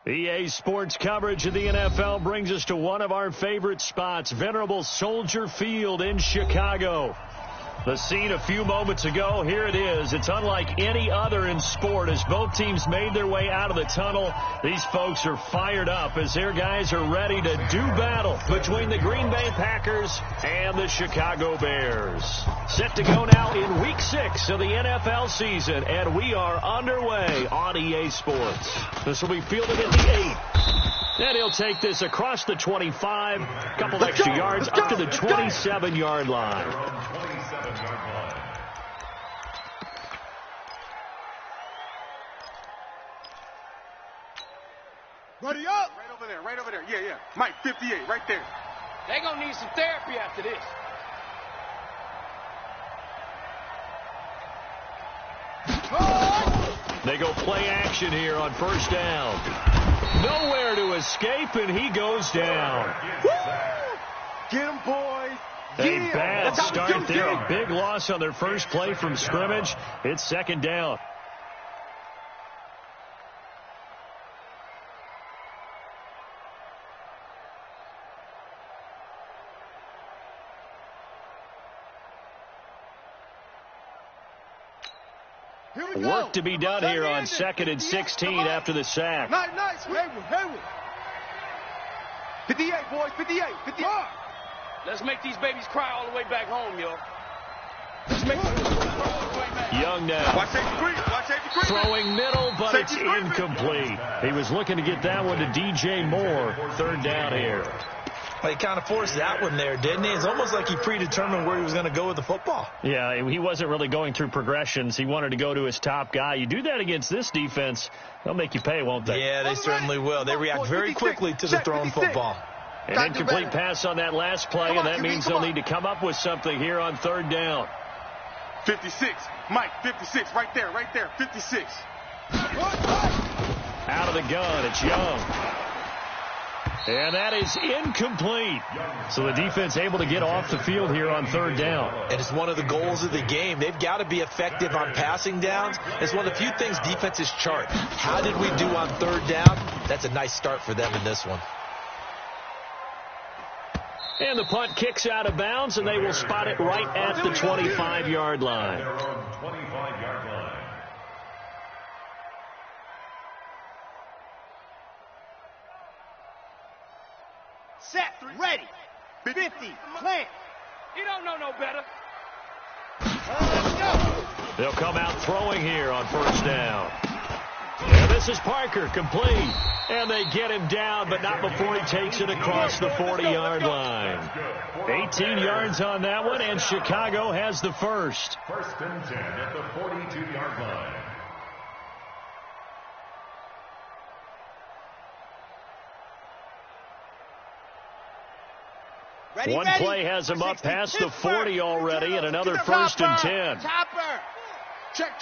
EA Sports coverage of the NFL brings us to one of our favorite spots, venerable Soldier Field in Chicago. The scene a few moments ago, here it is. It's unlike any other in sport. As both teams made their way out of the tunnel, these folks are fired up as their guys are ready to do battle between the Green Bay Packers and the Chicago Bears. Set to go now in Week 6 of the NFL season, and we are underway on EA Sports. This will be fielded at the 8. And he'll take this across the 25, a couple extra yards up to the 27-yard line. Ready up! Right over there. Yeah. Mike, 58, right there. They're going to need some therapy after this. They go play action here on first down. Nowhere to escape, and he goes down. Woo! Get him, boys. A bad start there. A big loss on their first play from scrimmage. It's second down. Work to be done here on 2nd and 16 after the sack. Nice. Hayward. 58, boys. 58. Let's make these babies cry all the way back home, yo. Young now. Watch safety creep. Throwing middle, but it's incomplete. He was looking to get that one to DJ Moore. Third down here. Well, he kind of forced that one there, didn't he? It's almost like he predetermined where he was going to go with the football. Yeah, he wasn't really going through progressions. He wanted to go to his top guy. You do that against this defense, they'll make you pay, won't they? Yeah, they certainly will. They react very quickly to the thrown football. An incomplete pass on that last play, and that means they'll need to come up with something here on third down. 56. Mike, 56. Right there. 56. Out of the gun, it's Young. And that is incomplete. So the defense able to get off the field here on third down. And it's one of the goals of the game. They've got to be effective on passing downs. It's one of the few things defenses chart. How did we do on third down? That's a nice start for them in this one. And the punt kicks out of bounds, and they will spot it right at the 25-yard line. Set, ready. 50, plant. You don't know no better. Let's go. They'll come out throwing here on first down. And this is Parker, complete. And they get him down, but not before he takes it across the 40-yard line. 18 yards on that one, and Chicago has the first. First and 10 at the 42-yard line. One play has him up past the 40 already, and another first and 10. Chopper. Check.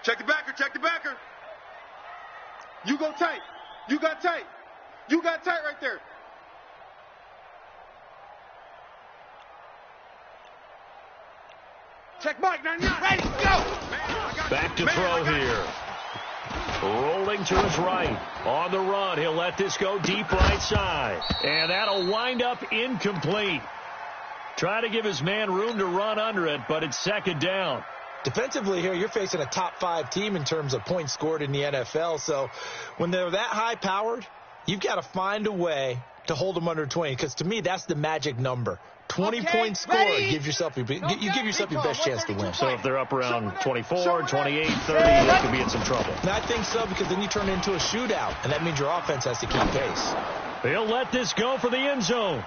Check the backer. You go tight. You got tight right there. Check Mike, 99. Ready, go. Back to throw here. Rolling to his right. On the run, he'll let this go deep right side. And that'll wind up incomplete. Try to give his man room to run under it, but it's second down. Defensively here, you're facing a top 5 team in terms of points scored in the NFL. So when they're that high-powered, you've got to find a way to hold them under 20. Because to me, that's the magic number. 20 points scored gives yourself you give yourself your best chance to win. So if they're up around 24, 28, 30, they could be in some trouble. And I think so, because then you turn it into a shootout, and that means your offense has to keep pace. He'll let this go for the end zone.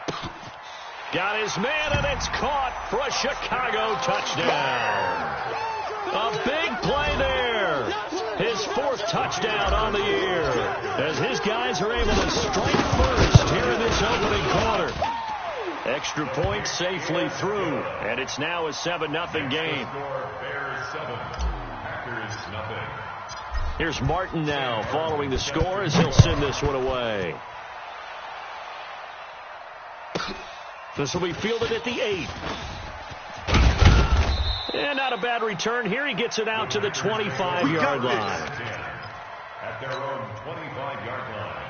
Got his man, and it's caught for a Chicago touchdown. A big play there. His 4th touchdown on the year, as his guys are able to strike first here in this opening quarter. Extra point safely through, and it's now a 7-0 game. Here's Martin now following the score as he'll send this one away. This will be fielded at the 8. And not a bad return here. He gets it out to the 25-yard line. their own 25-yard line.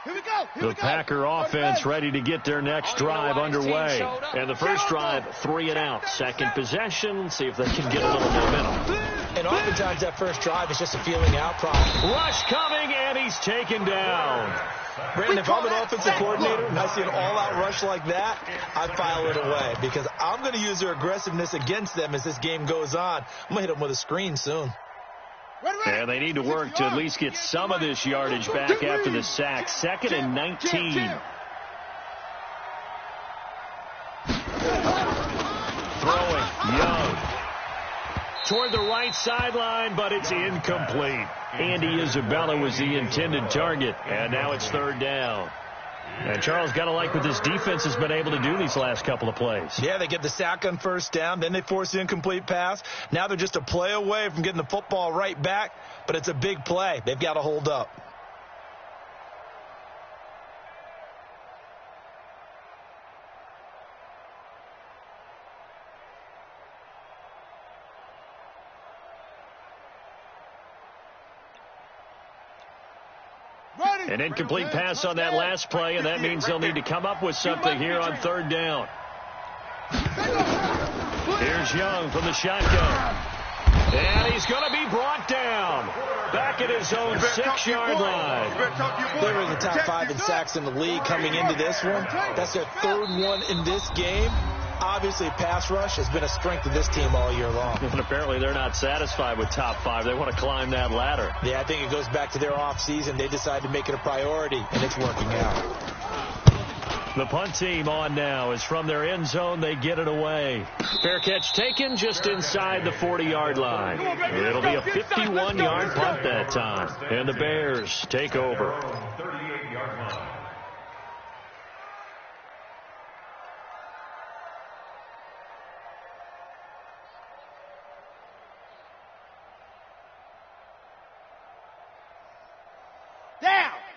Here we go. The Packer offense ready to get their next drive underway. And the first drive, 3 and out. Second possession, see if they can get a little momentum. And oftentimes that first drive is just a feeling out problem. Rush coming, and he's taken down. Brandon, if I'm an offensive coordinator and I see an all-out rush like that, I file it away because I'm going to use their aggressiveness against them as this game goes on. I'm going to hit them with a screen soon. And they need to work to at least get some of this yardage back after the sack. 2nd and 19. Throwing, Young. Toward the right sideline, but it's incomplete. Andy Isabella was the intended target, and now it's 3rd down. And Charles, got to like what this defense has been able to do these last couple of plays. Yeah, they get the sack on 1st down, then they force the incomplete pass. Now they're just a play away from getting the football right back, but it's a big play. They've got to hold up. An incomplete pass on that last play, and that means they'll need to come up with something here on 3rd down. Here's Young from the shotgun. And he's going to be brought down. Back at his own 6-yard line. They were in the top 5 in sacks in the league coming into this one. That's their 3rd one in this game. Obviously, pass rush has been a strength of this team all year long. And apparently they're not satisfied with top 5. They want to climb that ladder. Yeah, I think it goes back to their offseason. They decided to make it a priority, and it's working out. The punt team on now is from their end zone. They get it away. Fair catch taken just inside the 40-yard line. It'll be a 51-yard punt that time. And the Bears take over. 38-yard line.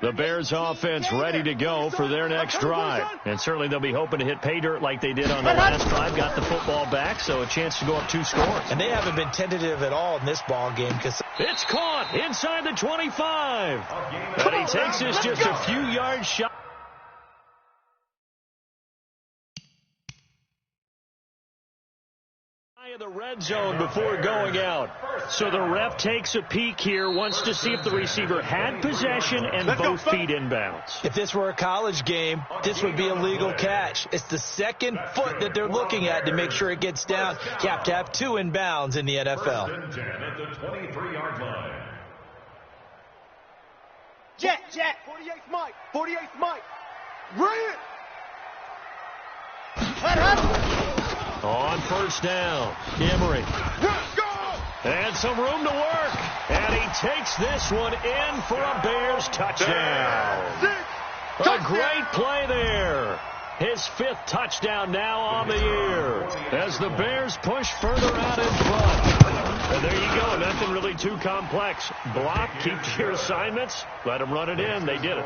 The Bears offense ready to go for their next drive. And certainly they'll be hoping to hit pay dirt like they did on the last drive. Got the football back, so a chance to go up 2 scores. And they haven't been tentative at all in this ball game. It's caught inside the 25. But he takes this just a few yards shy of the red zone before going out. So the ref takes a peek here, wants to see if the receiver had possession and both feet inbounds. If this were a college game, this would be a legal catch. It's the 2nd foot that they're looking at to make sure it gets down. You have to have 2 inbounds in the NFL. 1st and 10 at the 23-yard line. Jet. 48th Mike. 48th Mike. Bring it. On 1st down, Emery. And some room to work. And he takes this one in for a Bears touchdown. A great play there. His 5th touchdown now on the year as the Bears push further out in front. And there you go. Nothing really too complex. Block, keep to your assignments, let them run it in. They did it.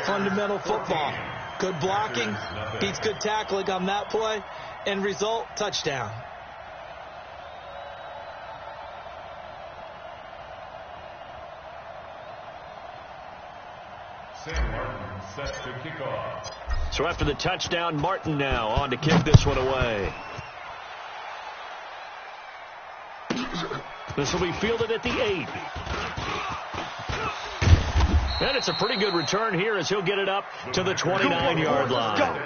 Fundamental football. Good blocking, beats good tackling on that play. End result, touchdown. Sam Martin set to kick off. So after the touchdown, Martin now on to kick this one away. This will be fielded at the 8. And it's a pretty good return here as he'll get it up to the 29-yard line.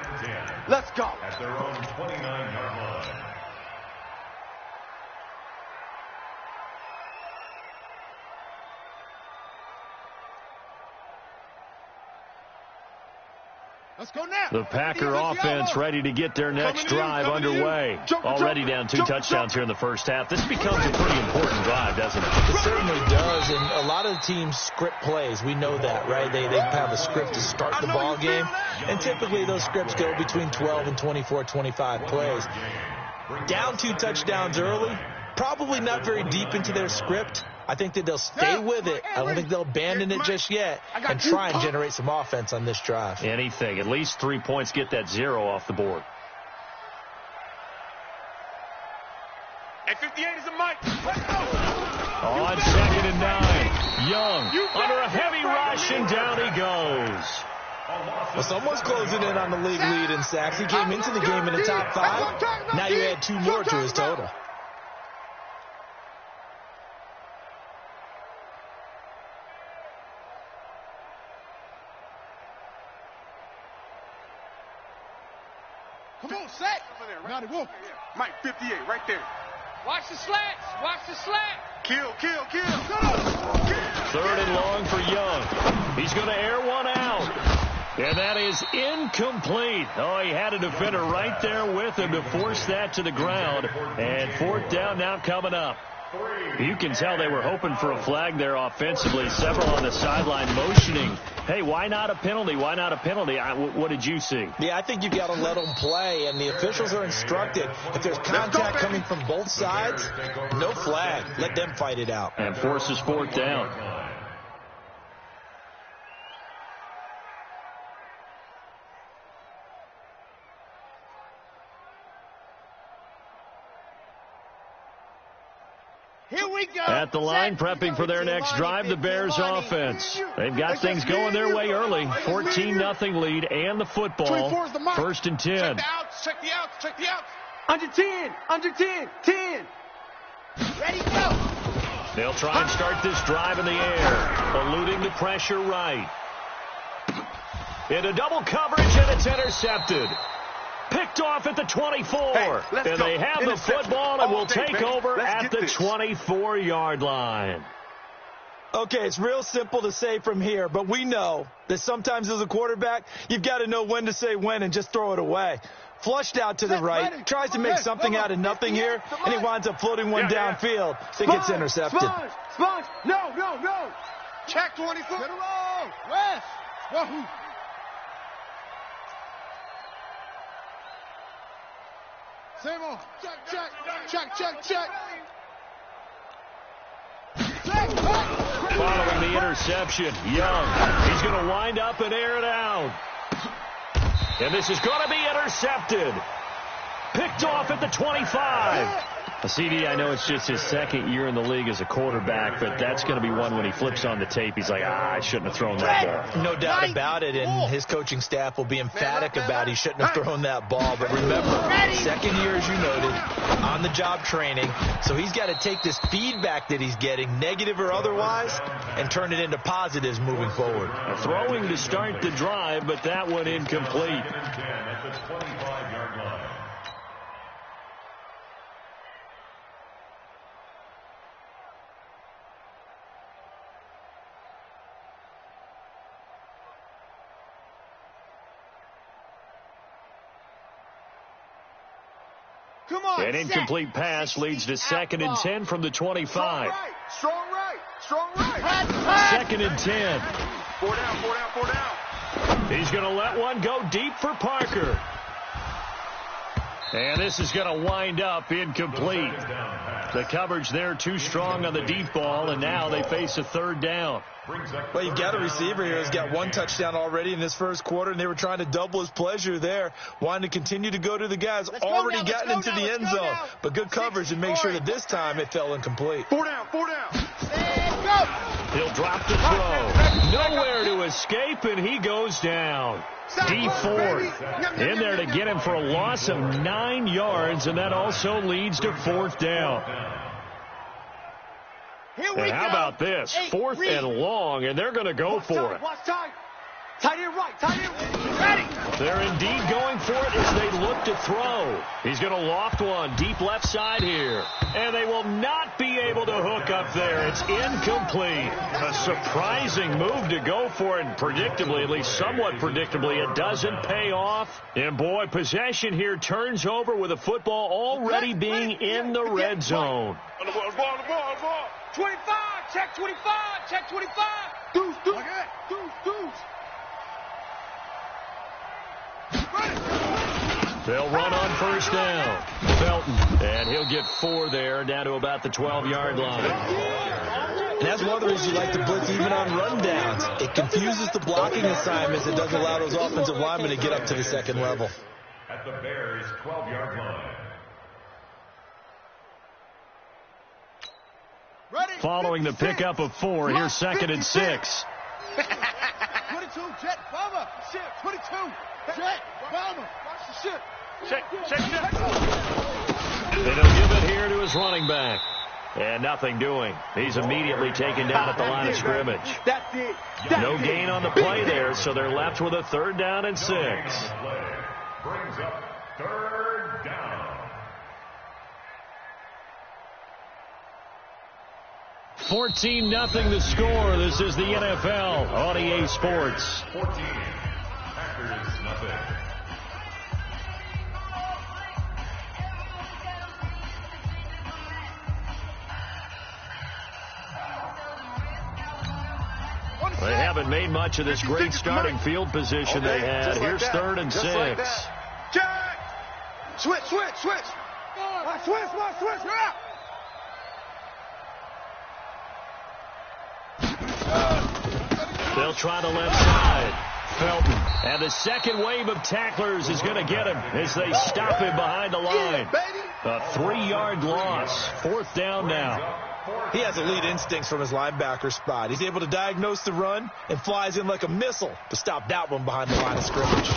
Let's go. At their own 29-yard line. Let's go now. The Packer offense ready to get their next drive underway. Already down 2 touchdowns here in the first half. This becomes a pretty important drive, doesn't it? It certainly does, and a lot of the teams script plays. We know that, right? They have a script to start the ball game, and typically those scripts go between 12 and 24, 25 plays. Down 2 touchdowns early, probably not very deep into their script. I think that they'll stay with it. I don't think they'll abandon it just yet and try and generate some offense on this drive. Anything. At least 3 points, get that 0 off the board. 58 is a mic. On 2nd and 9, Young under a heavy rush, and down he goes. Well, someone's closing in on the league lead in sacks. He came into the game in the top 5. Now you add 2 more to his total. Come on, set. Now they go. Mike, 58, right there. Watch the slats. Watch the slat. Kill. 3rd and long for Young. He's going to air one out. And that is incomplete. Oh, he had a defender right there with him to force that to the ground. And 4th down now coming up. You can tell they were hoping for a flag there offensively. Several on the sideline motioning. Hey, why not a penalty? Why not a penalty? What did you see? Yeah, I think you've got to let them play, and the officials are instructed. If there's contact coming from both sides, no flag. Let them fight it out. And forces 4th down. Here we go. At the line, prepping for their next drive, the Bears offense. They've got things going their way early. 14-0 lead and the football. 1st and 10. Check the outs. Under 10. 10. Ready, go. They'll try and start this drive in the air, eluding the pressure right. Into double coverage, and it's intercepted. Picked off at the 24. And they have the football and will take over at the 24-yard line. Okay, it's real simple to say from here, but we know that sometimes as a quarterback, you've got to know when to say when and just throw it away. Flushed out to the right, tries to make something out of nothing here, and he winds up floating one downfield that gets intercepted. Sponge. No. Check 24. Get along. West. Wahoo. Same on. Check. Following the interception, Young. He's going to wind up and air it out. And this is going to be intercepted. Picked off at the 25. CD, I know it's just his 2nd year in the league as a quarterback, but that's going to be one when he flips on the tape. He's like, I shouldn't have thrown that ball. No doubt about it, and his coaching staff will be emphatic about he shouldn't have thrown that ball. But remember, 2nd year, as you noted, on-the-job training, so he's got to take this feedback that he's getting, negative or otherwise, and turn it into positives moving forward. Throwing to start the drive, but that one incomplete. At the 25-yard line. Come on. An incomplete pass leads to 2nd and 10 from the 25. Strong right. 2nd and 10. 4 down. He's going to let one go deep for Parker. And this is going to wind up incomplete. The coverage there too strong on the deep ball, and now they face a 3rd down. Well, you've got a receiver here who's got 1 touchdown already in this first quarter, and they were trying to double his pleasure there, wanting to continue to go to the guys already gotten into the end zone. But good coverage and make sure that this time it fell incomplete. 4 down. He'll drop the throw. Nowhere to escape, and he goes down. D Ford in there to get him for a loss of 9 yards, and that also leads to 4th down. And how about this? 4th and long, and they're going to go for it. Watch tight. Tight end right. Ready. They're indeed going for it as they look to throw. He's going to loft one deep left side here. And they will not be able to hook up there. It's incomplete. A surprising move to go for it. And predictably, at least somewhat predictably, it doesn't pay off. And boy, possession here turns over with the football already being in the red zone. On the ball. 25. Check 25. Deuce. They'll run on 1st down. Felton, and he'll get 4 there, down to about the 12-yard line. And that's one of the reasons you like to blitz even on rundowns. It confuses the blocking assignments. It doesn't allow those offensive linemen to get up to the 2nd level. At the Bears' 12-yard line. following the pickup of 4. Here's 2nd and 6. 22, jet, bomber, shit, 22, jet, bomber, watch the shit. Check. They don't give it here to his running back. And nothing doing. He's immediately taken down at the line of scrimmage. That's it. No gain on the play there, so they're left with a 3rd down and 6. Brings up 3rd down. 14-0 the score. This is the NFL on EA Sports. 14. Packers nothing. They haven't made much of this great starting field position they had. Here's 3rd and 6. Jack! Switch. Switch. They'll try the left side. Felton. And the second wave of tacklers is going to get him as they stop him behind the line. A 3-yard loss. 4th down now. He has elite instincts from his linebacker spot. He's able to diagnose the run and flies in like a missile to stop that one behind the line of scrimmage.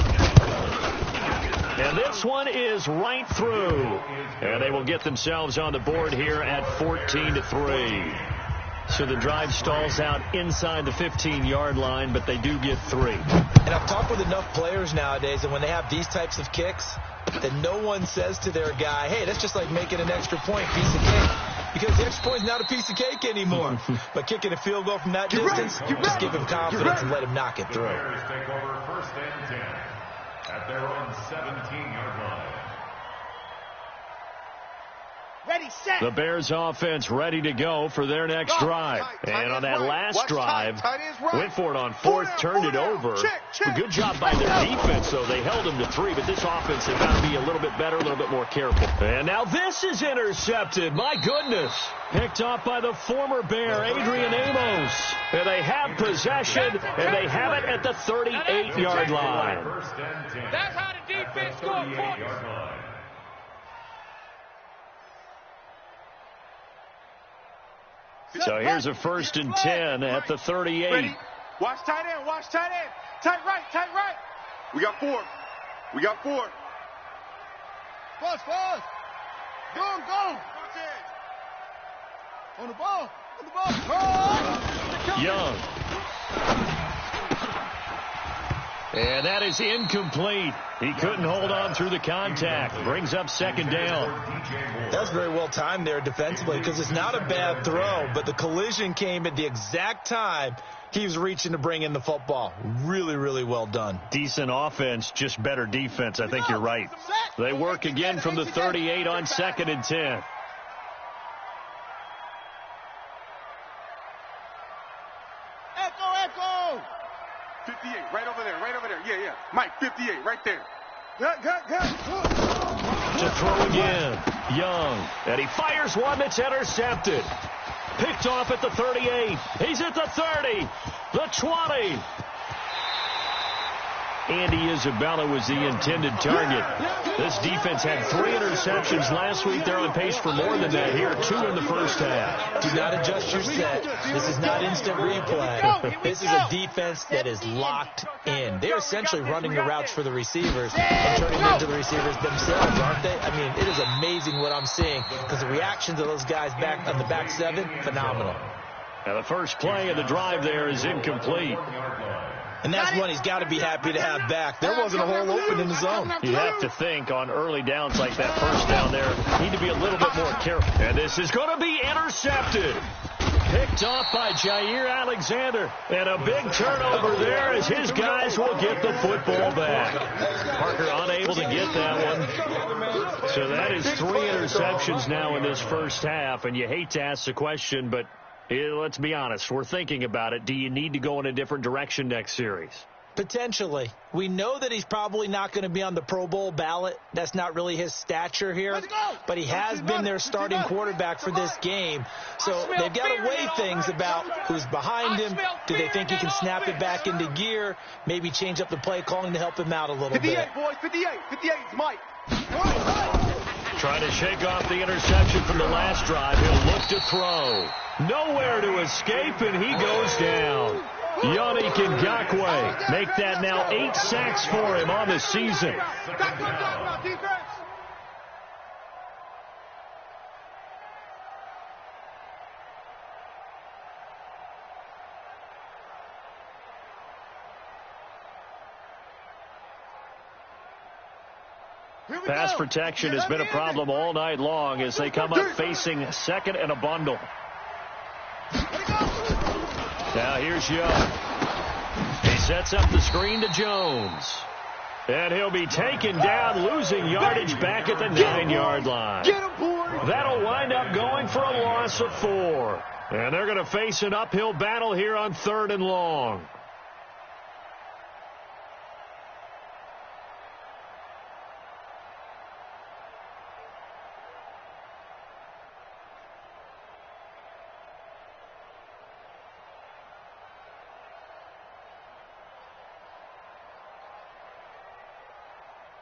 And this one is right through. And they will get themselves on the board here at 14-3. So the drive stalls out inside the 15-yard line, but they do get 3. And I've talked with enough players nowadays, and when they have these types of kicks, that no one says to their guy, hey, that's just like making an extra point, piece of cake. Because the extra point is not a piece of cake anymore. But kicking a field goal from that distance, just give him confidence and let him knock it through. The Bears take over 1st and 10 at their own 17-yard line. Ready, set. The Bears offense ready to go for their next drive. And on that last drive, went for it on 4th, turned it over. A good job by their defense, though. They held them to 3, but this offense has got to be a little bit better, a little bit more careful. And now this is intercepted. My goodness. Picked off by the former Bear, Adrian Amos. And they have possession, and they have it at the 38-yard line. That's how the defense scores points. So here's a 1st and 10 at the 38. Ready? Watch tight end. Tight right. We got 4. Fast. Go. On the ball. Young. And that is incomplete. He couldn't hold on through the contact. Brings up 2nd down. That's very well timed there defensively because it's not a bad throw, but the collision came at the exact time he was reaching to bring in the football. Really, really well done. Decent offense, just better defense. I think you're right. They work again from the 38 on 2nd and 10. Echo. 58, right over there. Yeah. Mike, 58, right there. To throw again. Young. And he fires one that's intercepted. Picked off at the 38. He's at the 30. The 20. Andy Isabella was the intended target. This defense had 3 interceptions last week. They're on pace for more than that here. 2 in the first half. Do not adjust your set. This is not instant replay. This is a defense that is locked in. They're essentially running the routes for the receivers and turning them into the receivers themselves, aren't they? I mean, it is amazing what I'm seeing because the reactions of those guys back on the back 7, phenomenal. Now the first play of the drive there is incomplete. And that's one he's got to be happy to have back. There wasn't a hole open in the zone. You have to think on early downs like that first down there, need to be a little bit more careful. And this is going to be intercepted. Picked off by Jair Alexander. And a big turnover there as his guys will get the football back. Parker unable to get that one. So that is 3 interceptions now in this first half. And you hate to ask the question, but let's be honest, we're thinking about it. Do you need to go in a different direction next series? Potentially. We know that he's probably not going to be on the Pro Bowl ballot. That's not really his stature here. But he has been their starting quarterback for this game. So they've got to weigh things about who's behind him. Do they think he can snap it back into gear? Maybe change up the play calling to help him out a little bit. 58, boys, 58. 58 is Mike. Trying to shake off the interception from the last drive. He'll look to throw. Nowhere to escape, and he goes down. Yannick Ngakoue make that now 8 sacks for him on the season. Pass protection has been a problem all night long as they come up facing second and a bundle. Now here's Young. He sets up the screen to Jones. And he'll be taken down, losing yardage back at the 9-yard line. That'll wind up going for a loss of 4. And they're going to face an uphill battle here on 3rd and long.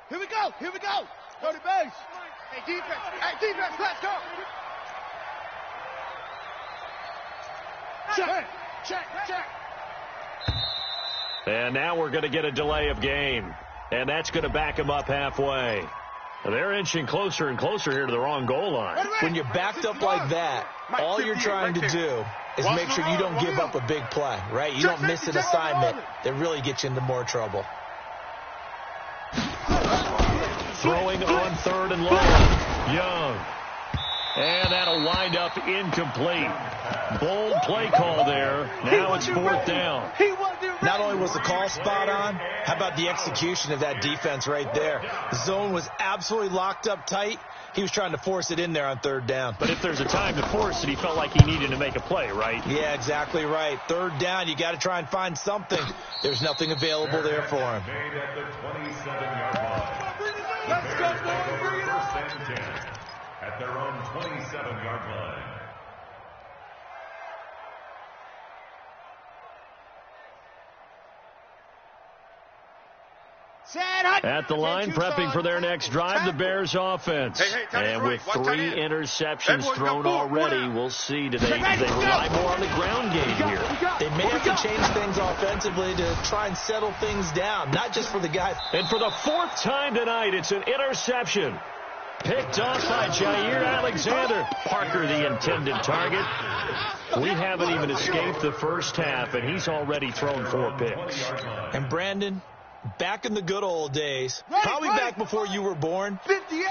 Here we go. Here we go. Go to base. Hey, defense. Hey, defense. Let's go. Check. Check. Check. And now we're going to get a delay of game. And that's going to back them up halfway. They're inching closer and closer here to the wrong goal line. When you're backed up like that, all you're trying to do is make sure you don't give up a big play, right? You don't miss an assignment that really gets you into more trouble. Throwing on 3rd and long. Young. And that'll wind up incomplete. Bold play call there. Now it's 4th down. Not only was the call spot on, how about the execution of that defense right there? The zone was absolutely locked up tight. He was trying to force it in there on 3rd down. But if there's a time to force it, he felt like he needed to make a play, right? Yeah, exactly right. 3rd down, you got to try and find something. There's nothing available there for him. Let's go, boys. Bring it up. At their own 27-yard line. At the line, prepping for their next drive, the Bears offense. And with 3 interceptions thrown already, we'll see. Do they rely more on the ground game here? They may have to change things offensively to try and settle things down, not just for the guys. And for the 4th time tonight, it's an interception. Picked off by Jair Alexander. Parker, the intended target. We haven't even escaped the first half, and he's already thrown 4 picks. And Brandon, back in the good old days, probably back before you were born,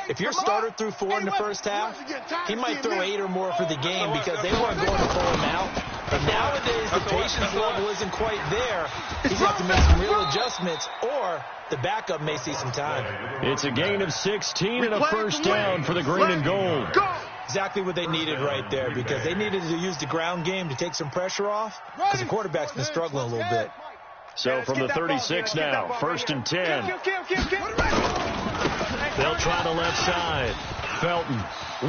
if your starter threw 4 in the first half, he might throw 8 or more for the game because they weren't going to pull him out. But nowadays, the patience level isn't quite there. He's got to make some real adjustments, or the backup may see some time. It's a gain of 16 and a first down for the green and gold. Exactly what they needed right there, because they needed to use the ground game to take some pressure off, because the quarterback's been struggling a little bit. So from the 36 now, 1st and 10. They'll try the left side. Felton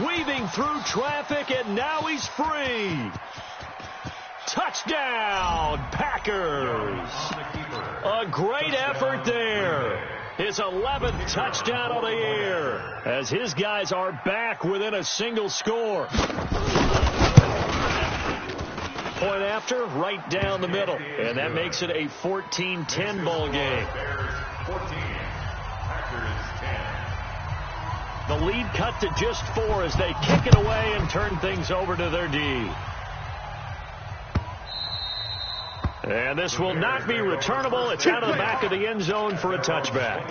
weaving through traffic, and now he's free. Touchdown, Packers. A great effort there. His 11th touchdown on the year as his guys are back within a single score. Point after, right down the middle. And that makes it a 14-10 ball game. The lead cut to just 4 as they kick it away and turn things over to their D. And this will not be returnable. It's out of the back of the end zone for a touchback.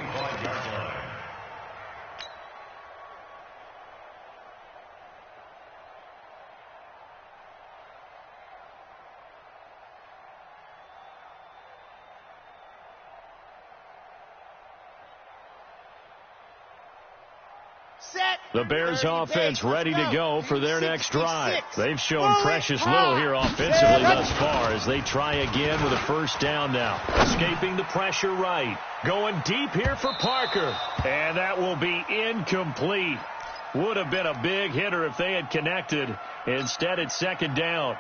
The Bears offense ready to go for their next drive. They've shown precious little here offensively thus far as they try again with a first down now. Escaping the pressure right. Going deep here for Parker. And that will be incomplete. Would have been a big hitter if they had connected. Instead, it's 2nd down.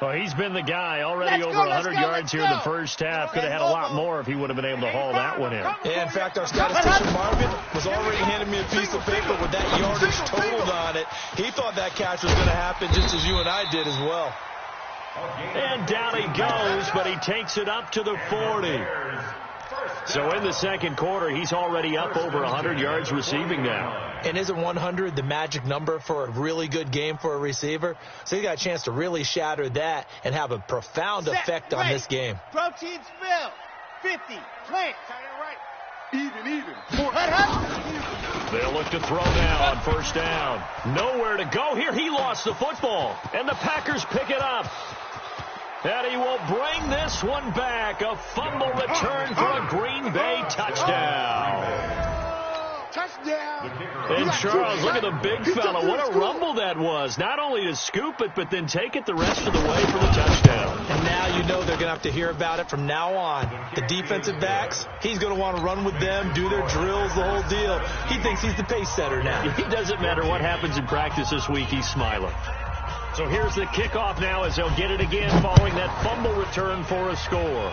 Well, he's been the guy already over 100 yards here in the first half. Could have had a lot more if he would have been able to haul that one in. Yeah, in fact, our statistician Marvin was already handing me a piece of paper with that yardage totaled on it. He thought that catch was going to happen just as you and I did as well. And down he goes, but he takes it up to the 40. So in the second quarter, he's already up over 100 yards receiving now. And isn't 100 the magic number for a really good game for a receiver? So he got a chance to really shatter that and have a profound effect on this game. Protein spill. 50. Plant. Even. They'll look to throw now on first down. Nowhere to go here. He lost the football. And the Packers pick it up. And he will bring this one back. A fumble return for a Green Bay touchdown. Touchdown. And Charles, look at the big fella. What a rumble that was. Not only to scoop it, but then take it the rest of the way for the touchdown. And now you know they're going to have to hear about it from now on. The defensive backs, he's going to want to run with them, do their drills, the whole deal. He thinks he's the pace setter now. It doesn't matter what happens in practice this week. He's smiling. So here's the kickoff now as they'll get it again following that fumble return for a score.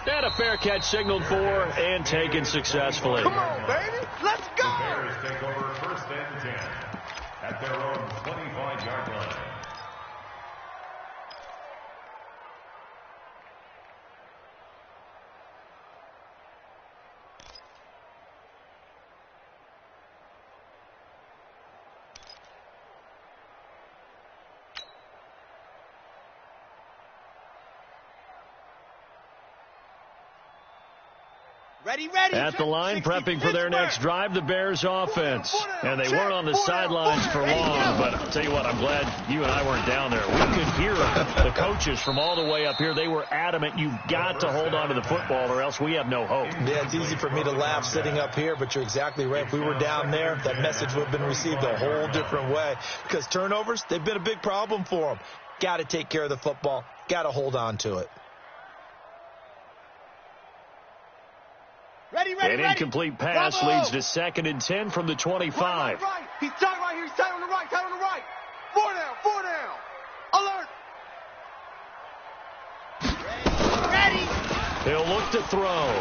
And a fair catch signaled for and taken successfully. Come on, baby. Let's go. The Bears take over first and 10 at their own 25-yard line. Ready. At the line, prepping for their next drive, the Bears offense. And they weren't on the sidelines for long, but I'll tell you what, I'm glad you and I weren't down there. We could hear the coaches from all the way up here. They were adamant, you've got to hold on to the football or else we have no hope. Yeah, it's easy for me to laugh sitting up here, but you're exactly right. If we were down there, that message would have been received a whole different way. Because turnovers, they've been a big problem for them. Got to take care of the football. Got to hold on to it. Ready. An incomplete pass leads to 2nd and 10 from the 25. Right. He's tight right here. He's tight on the right. 4 down. Alert. Ready. He'll look to throw.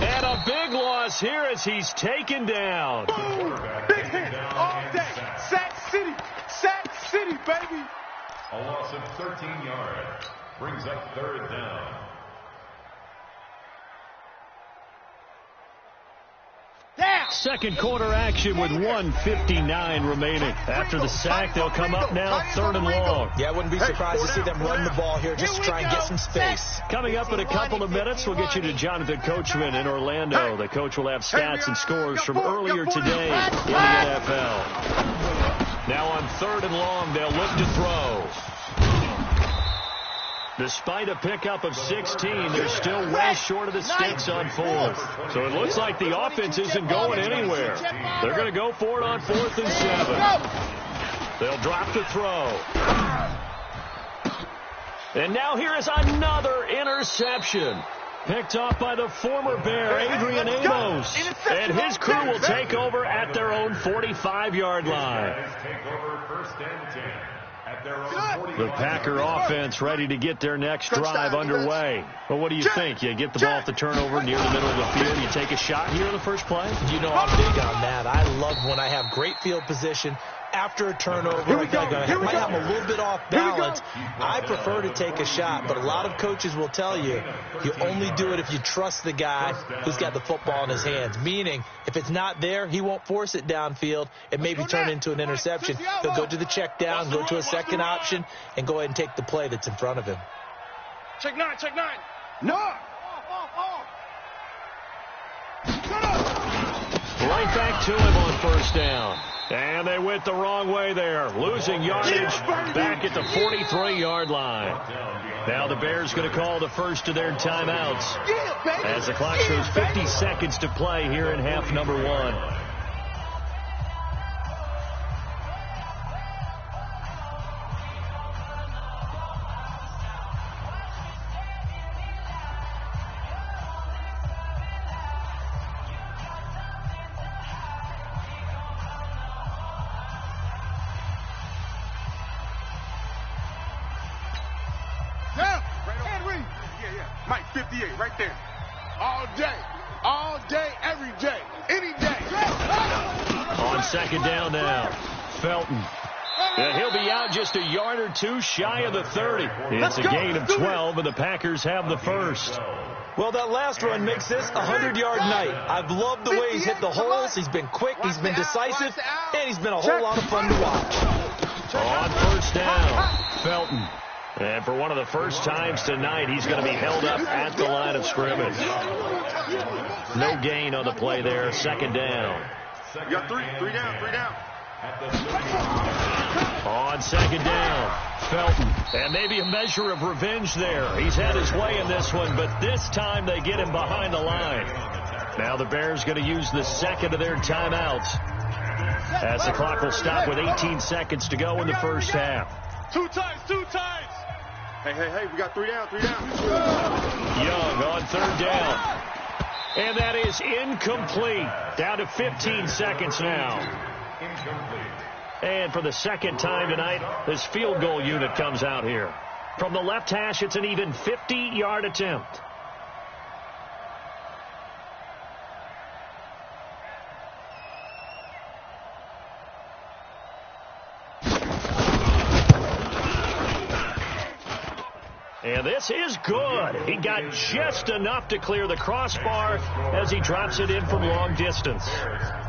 And a big loss here as he's taken down. Boom. Big hit all day. Sack City, baby. A loss of 13 yards brings up third down. Second quarter action with 1:59 remaining. After the sack, they'll come up now 3rd and long. Yeah, I wouldn't be surprised to see them run the ball here just to try and get some space. Coming up in a couple of minutes, we'll get you to Jonathan Coachman in Orlando. The coach will have stats and scores from earlier today in the NFL. Now on 3rd and long, they'll look to throw. Despite a pickup of 16, they're still way short of the sticks on 4th. So it looks like the offense isn't going anywhere. They're going to go for it on 4th and 7. They'll drop to throw. And now here is another interception. Picked off by the former Bear, Adrian Amos. And his crew will take over at their own 45-yard line. Take over first and 10. The Packer offense ready to get their next drive underway. Well, what do you think? You get the ball at the turnover near the middle of the field. You take a shot here in the first play? You know I'm big on that. I love when I have great field position. After a turnover, I might have a little bit off balance. I prefer to take a shot, but a lot of coaches will tell you, you only do it if you trust the guy who's got the football in his hands. Meaning, if it's not there, he won't force it downfield. It may be turned into an interception. He'll go to the check down, go to a second option, and go ahead and take the play that's in front of him. Check nine. No. Right back to him on first down. And they went the wrong way there, losing yardage back at the 43-yard line. Now the Bears going to call the first of their timeouts as the clock shows 50 seconds to play here in half number 1. Mike, 58, right there. All day, every day, any day. On second down now, Felton. And he'll be out just a yard or two shy of the 30. It's a gain of 12, and the Packers have the first. Well, that last run makes this a 100-yard night. I've loved the way he's hit the holes. He's been quick, he's been decisive, and he's been a whole lot of fun to watch. On first down, Felton. And for one of the first times tonight, he's going to be held up at the line of scrimmage. No gain on the play there. Second down. You got three down. On second down, Felton. And maybe a measure of revenge there. He's had his way in this one, but this time they get him behind the line. Now the Bears going to use the second of their timeouts, as the clock will stop with 18 seconds to go in the first half. Two times. Hey, we got three down. Young on third down. And that is incomplete. Down to 15 seconds now. And for the second time tonight, this field goal unit comes out here. From the left hash, it's an even 50-yard attempt. And this is good. He got just enough to clear the crossbar as he drops it in from long distance.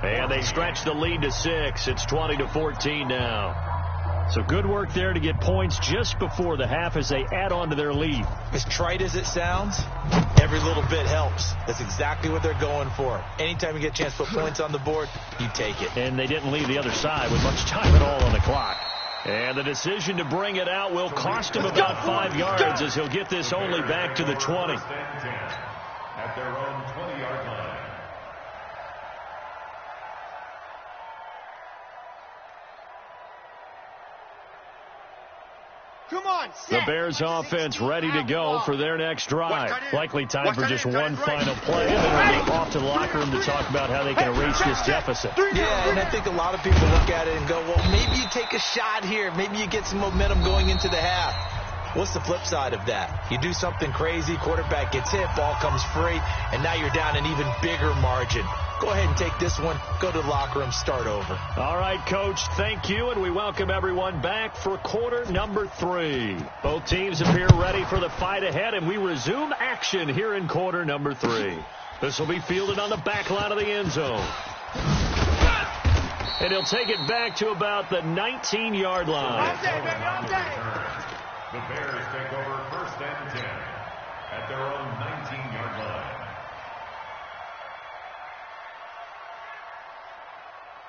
And they stretch the lead to 6. It's 20-14 now. So good work there to get points just before the half as they add on to their lead. As trite as it sounds, every little bit helps. That's exactly what they're going for. Anytime you get a chance to put points on the board, you take it. And they didn't leave the other side with much time at all on the clock. And the decision to bring it out will cost him about 5 yards as he'll get this only back to the 20. At their own 20-yard line. Come on, The Bears offense ready to go for their next drive. Likely time for just one final play, and then we'll off to the locker room to talk about how they can erase this deficit. Yeah, and I think a lot of people look at it and go, well, maybe you take a shot here. Maybe you get some momentum going into the half. What's the flip side of that? You do something crazy, quarterback gets hit, ball comes free, and now you're down an even bigger margin. Go ahead and take this one, go to the locker room, start over. All right, Coach, thank you, and we welcome everyone back for quarter number 3. Both teams appear ready for the fight ahead, and we resume action here in quarter number 3. This will be fielded on the back line of the end zone. And he'll take it back to about the 19-yard line. The Bears take over first and 10 at their own 19-yard line.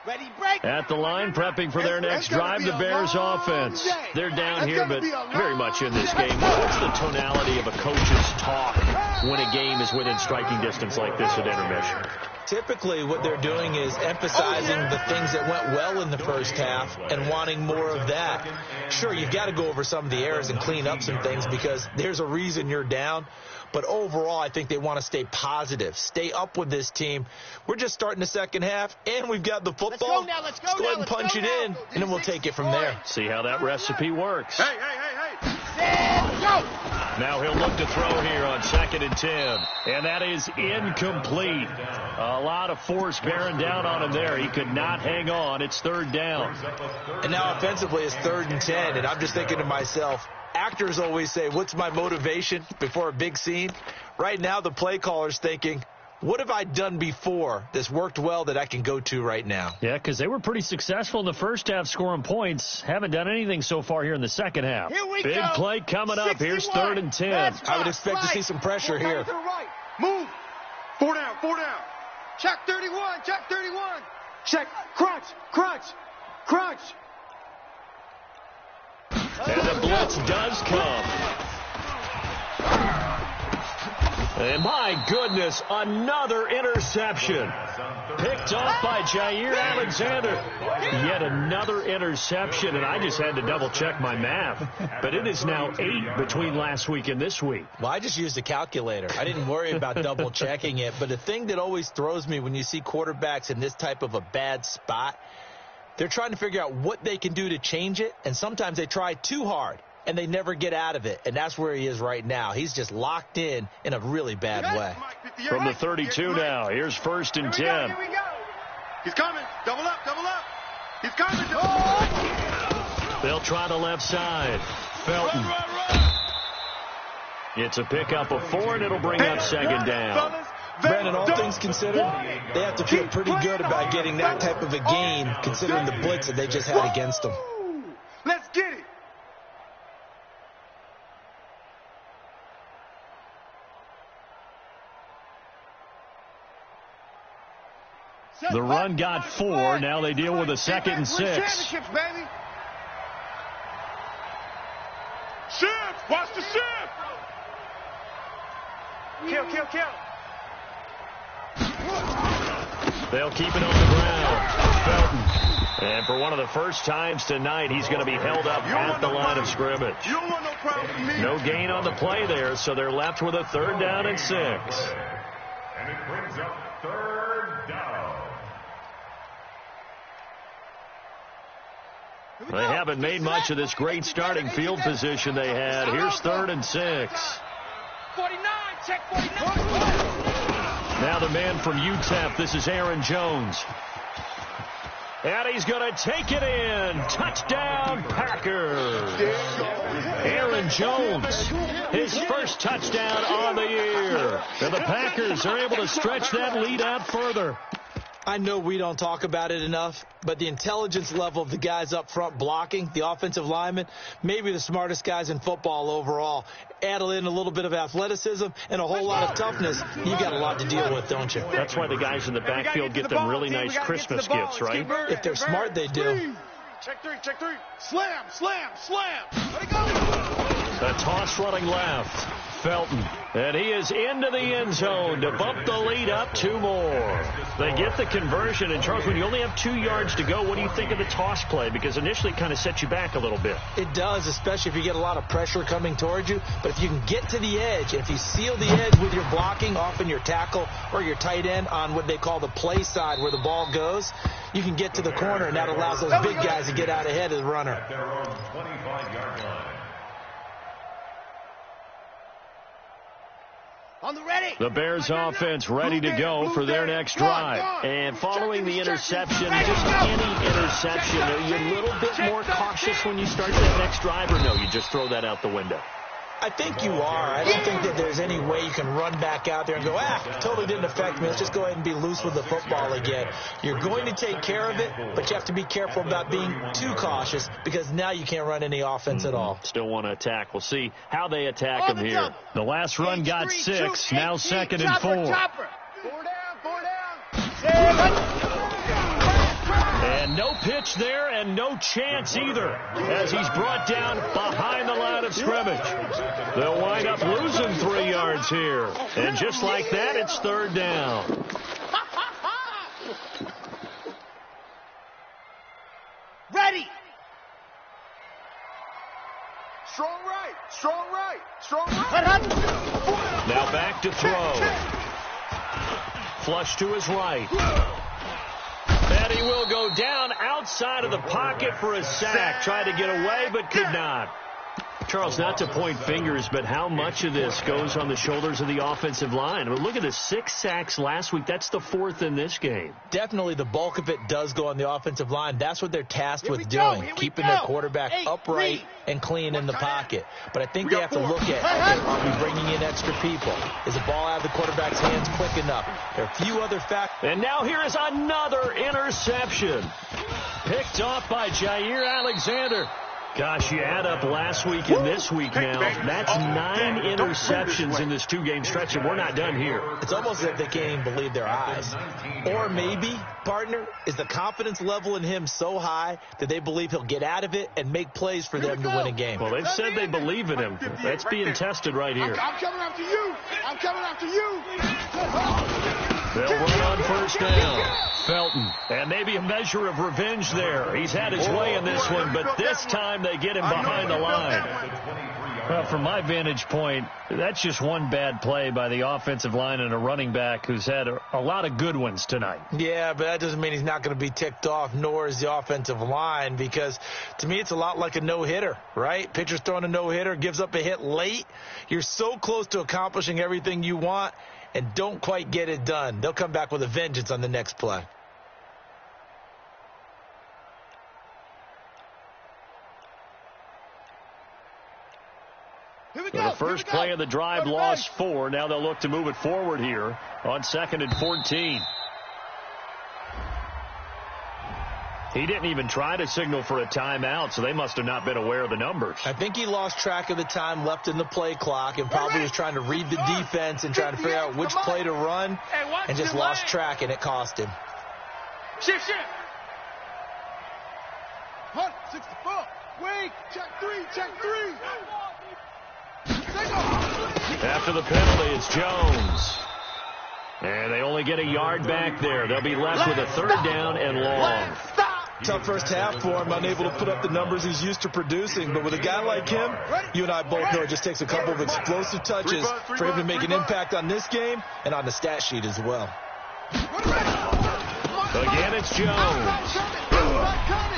Ready, break. At the line, prepping for their next drive, the Bears offense. They're down here, but very much in this game. What's the tonality of a coach's talk when a game is within striking distance like this at intermission? Typically, what they're doing is emphasizing the things that went well in the first half and wanting more of that. Sure, you've got to go over some of the errors and clean up some things because there's a reason you're down. But overall, I think they want to stay positive, stay up with this team. We're just starting the second half, and we've got the football. Let's go ahead and punch it in, and then we'll take it from there. See how that recipe works. Hey. Now he'll look to throw here on 2nd and 10. And that is incomplete. A lot of force bearing down on him there. He could not hang on. It's 3rd down. And now offensively it's 3rd and 10. And I'm just thinking to myself, actors always say, what's my motivation before a big scene? Right now the play caller's thinking, what have I done before that's worked well that I can go to right now? Yeah, because they were pretty successful in the first half scoring points. Haven't done anything so far here in the second half. Big play coming up. Here's 3rd and 10. I would expect to see some pressure here. Move. 4 down. Check 31. Check. Crunch. And the blitz does come. And my goodness, another interception. Picked off by Jair Alexander. Yet another interception, and I just had to double-check my math. But it is now 8 between last week and this week. Well, I just used a calculator. I didn't worry about double-checking it. But the thing that always throws me when you see quarterbacks in this type of a bad spot, they're trying to figure out what they can do to change it, and sometimes they try too hard. and they never get out of it. And that's where he is right now. He's just locked in a really bad way. From the 32 now, here's 1st and 10. Here we go. He's coming. Double up, double up. He's coming. Double up. They'll try the left side. Felton. It's a pickup of 4, and it'll bring up 2nd down. Brandon, all things considered, they have to feel pretty good about getting that type of a gain, considering the blitz that they just had against them. Let's get it. The run got 4. Now they deal with a 2nd and 6. Championships, baby. Shift. Watch the shift. Kill, kill, kill. They'll keep it on the ground. Felton. And for one of the first times tonight, he's going to be held up at the line of scrimmage. You don't want no problem with me. No gain on the play there, so they're left with a 3rd down and 6. And it brings up 3rd down. They haven't made much of this great starting field position they had. Here's 3rd and 6. 49, check 49. Now the man from UTEP, this is Aaron Jones. And he's going to take it in. Touchdown, Packers. Aaron Jones, his first touchdown on the year. And the Packers are able to stretch that lead out further. I know we don't talk about it enough, but the intelligence level of the guys up front blocking, the offensive linemen, maybe the smartest guys in football overall. Add in a little bit of athleticism and a whole lot of toughness, you got a lot to deal with, don't you? That's why the guys in the backfield get them really nice Christmas gifts, right? If they're smart, they do. Check 3, check 3. Slam, slam, slam. Let it go. A toss running left. Felton. And he is into the end zone to bump the lead up 2 more. They get the conversion. And, Charles, when you only have 2 yards to go, what do you think of the toss play? Because initially it kind of sets you back a little bit. It does, especially if you get a lot of pressure coming towards you. But if you can get to the edge, and if you seal the edge with your blocking, often your tackle or your tight end on what they call the play side where the ball goes, you can get to the corner, and that allows those big guys to get out ahead of the runner. At their own 25-yard line. On the ready. The Bears offense ready to go for their next drive. And following the interception, just any interception, are you a little bit more cautious when you start that next drive, or no, you just throw that out the window? I think you are. I don't think that there's any way you can run back out there and go, totally didn't affect me. Let's just go ahead and be loose with the football again. You're going to take care of it, but you have to be careful about being too cautious because now you can't run any offense at all. Still want to attack. We'll see how they attack him here. The last run got 6, now 2nd and 4. 4 down, 4 down. And no pitch there and no chance either as he's brought down behind the line of scrimmage. They'll wind up losing 3 yards here. And just like that, it's 3rd down. Ready. Strong right, strong right, strong right. Now back to throw. Flush to his right. And he will go down outside of the pocket for a sack. Tried to get away, but could not. Charles, not to point fingers, but how much of this goes on the shoulders of the offensive line? I mean, look at the 6 sacks last week. That's the 4th in this game. Definitely the bulk of it does go on the offensive line. That's what they're tasked with doing, keeping their quarterback upright and clean in the pocket. But I think they have to look at, are we bringing in extra people? Is the ball out of the quarterback's hands quick enough? There are a few other factors. And now here is another interception. Picked off by Jair Alexander. Gosh, you add up last week and this week now. That's 9 interceptions in this 2-game stretch, and we're not done here. It's almost as if they can't even believe their eyes. Or maybe, partner, is the confidence level in him so high that they believe he'll get out of it and make plays for them to win a game. Well, they've said they believe in him. That's being tested right here. I'm coming after you. I'm coming after you. They'll run on 1st down. Felton. And maybe a measure of revenge there. He's had his way in this one, but this time they get him behind the line. Well, from my vantage point, that's just one bad play by the offensive line and a running back who's had a lot of good ones tonight. Yeah, but that doesn't mean he's not going to be ticked off, nor is the offensive line, because to me it's a lot like a no-hitter, right? Pitcher's throwing a no-hitter, gives up a hit late. You're so close to accomplishing everything you want and don't quite get it done. They'll come back with a vengeance on the next play. So the first play of the drive lost 4. Now they'll look to move it forward here on 2nd and 14. He didn't even try to signal for a timeout, so they must have not been aware of the numbers. I think he lost track of the time left in the play clock and probably was trying to read the defense and trying to figure out which play to run and just lost track, and it cost him. Shift. Hunt, 64. Wait, check 3. After the penalty, it's Jones. And they only get a yard back there. They'll be left with a 3rd down and long. Tough first half for him, unable to put up the numbers he's used to producing. But with a guy like him, you and I both know it just takes a couple of explosive touches for him to make an impact on this game and on the stat sheet as well. Again, it's Jones.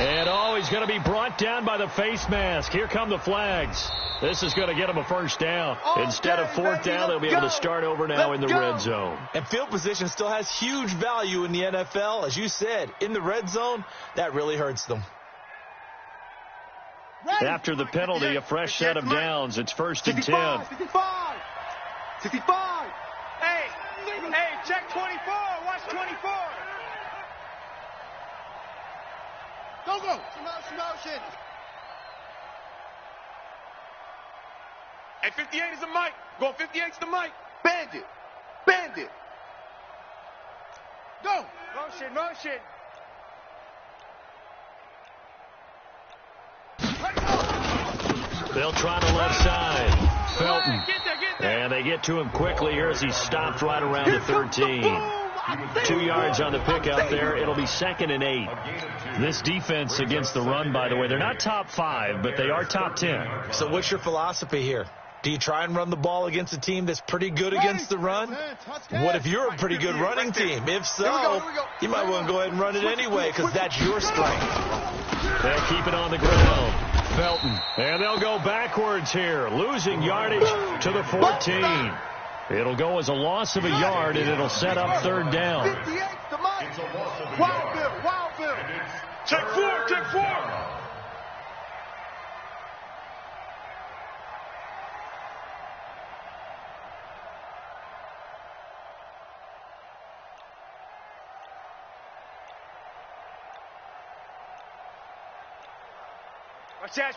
And he's going to be brought down by the face mask. Here come the flags. This is going to get him a first down. Instead of 4th down, they'll be able to start over now in the red zone. And field position still has huge value in the NFL. As you said, in the red zone, that really hurts them. After the penalty, a fresh set of downs. It's 1st and 10. 65. Hey, check 24. Watch 24. Go. Motion. Hey, 58 is the mic. Go 58 is the mic. Bandit. Go. Motion. They'll try the left side. Felton. Get there. And they get to him quickly here as he stopped right around the 13. 2 yards on the pickup there. It'll be 2nd and 8. This defense against the run, by the way, they're not top 5, but they are top 10. So what's your philosophy here? Do you try and run the ball against a team that's pretty good against the run? What if you're a pretty good running team? If so, you might want to go ahead and run it anyway because that's your strength. They'll keep it on the ground. Felton. And they'll go backwards here, losing yardage to the 14. It'll go as a loss of a yard, and it'll set up 3rd down. 58, the mic. Wild Bill. Check 4.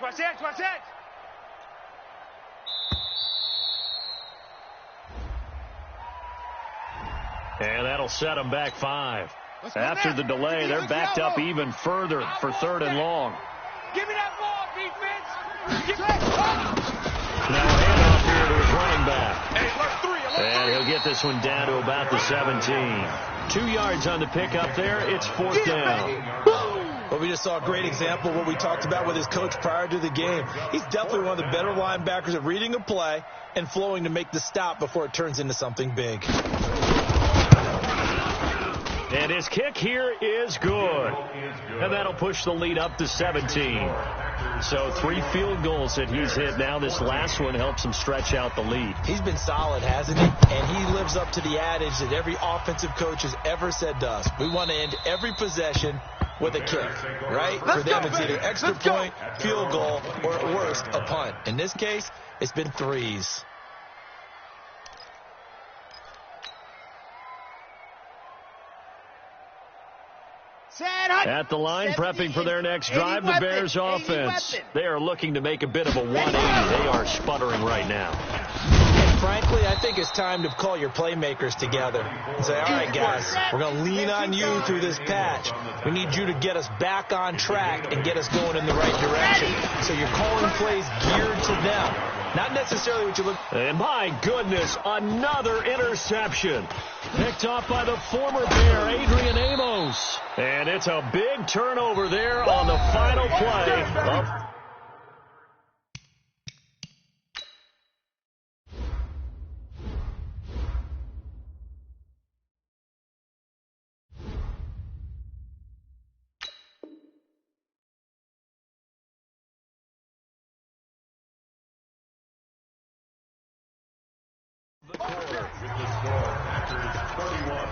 Watch that. And that'll set them back 5. After the delay, they're backed up even further for 3rd and long. Give me that ball, defense. Now a handoff here to his running back. And he'll get this one down to about the 17. 2 yards on the pickup there. It's 4th down. Well, we just saw a great example of what we talked about with his coach prior to the game. He's definitely one of the better linebackers at reading a play and flowing to make the stop before it turns into something big. And his kick here is good. And that'll push the lead up to 17. So 3 field goals that he's hit now. This last one helps him stretch out the lead. He's been solid, hasn't he? And he lives up to the adage that every offensive coach has ever said to us. We want to end every possession with a kick, right? For them, it's either extra point, field goal, or at worst, a punt. In this case, it's been 3s. At the line, prepping for their next drive, the Bears offense. They are looking to make a bit of a 180. They are sputtering right now. And frankly, I think it's time to call your playmakers together and say, all right, guys, we're going to lean on you through this patch. We need you to get us back on track and get us going in the right direction. So you're calling plays geared to them. Not necessarily what you look. And my goodness, another interception. Picked off by the former Bear, Adrian Amos. And it's a big turnover there on the final play. With the score, Packers 31,